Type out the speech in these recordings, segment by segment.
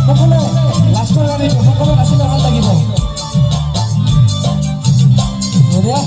সকলে লাষ্টৰ গান এইটো সকলে নাচিলে ভাল লাগিব বঢ়িয়া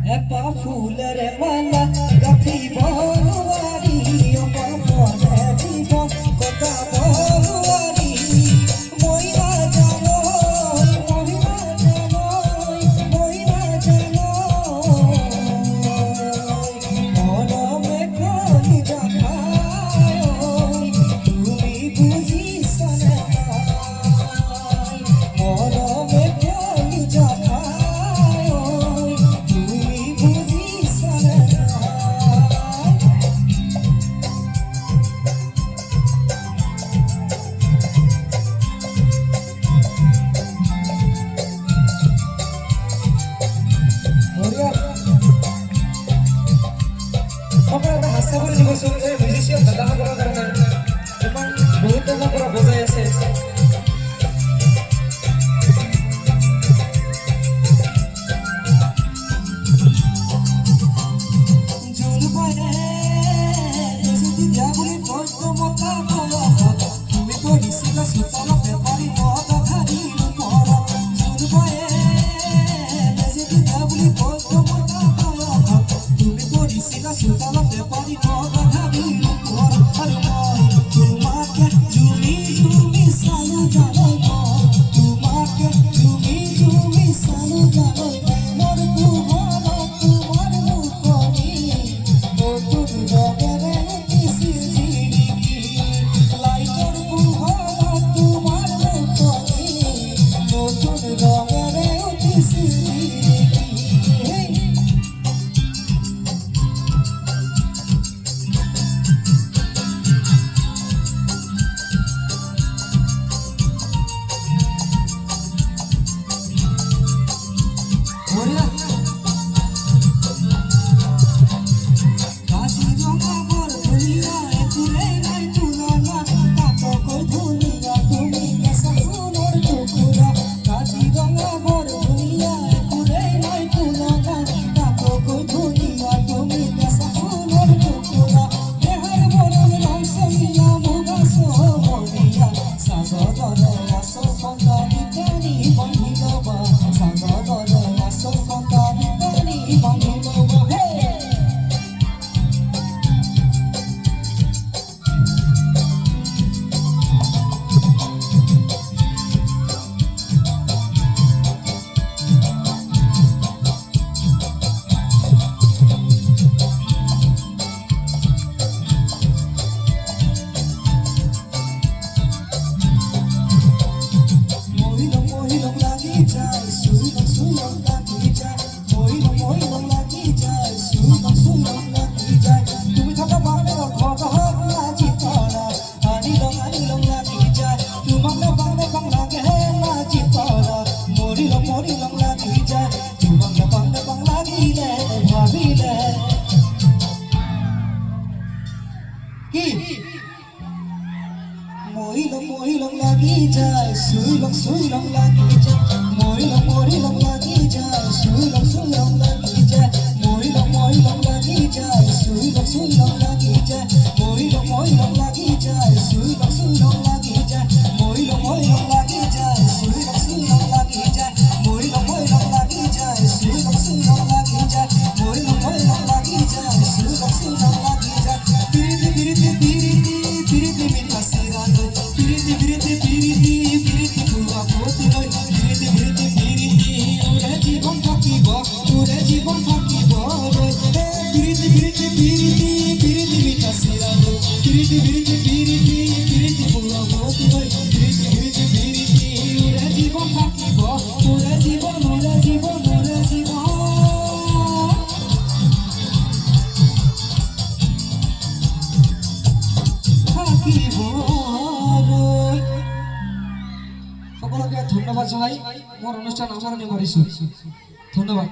এপা ফুলের মালা গাঁথি বনুয়ারি অপর মনে জীবন কথা বনুয়ারি মইরা জানো মইরা জানো মইরা জানো মনমে কলি জাখায় তুমি বুঝিস না মনমে কলি জাখায় মিউজিচিয়ান দাদাসকলৰ কাৰণে ইমান বহুত টকাৰ পৰা বজাই আছে সুলং লাগি যায় মরিলং লাগি যায় সুলং লাগি যায় মরিলং লাগি যায় সুলং লাগি যায় মরিলং লাগি যায় সুলং লাগি যায় মরিলং লাগি যায় সুলং লাগি যায় মরিলং লাগি যায় সুলং লাগি যায় মরিলং লাগি যায় সুলং লাগি যায় পিরিতি মিঠা সিরাত পিরিতি পুরা পতি নয় পিরিতি ওরে জীবন থাকিব পিরিতি মিঠা সিরাত পিরিতি পুরা পতি নয় পিরিতি ওরে জীবন থাকিব ওরে জীবন সকলকে ধন্যবাদ জানাই। মোৰ অনুষ্ঠান আমাৰ নিমাৰিছো। ধন্যবাদ।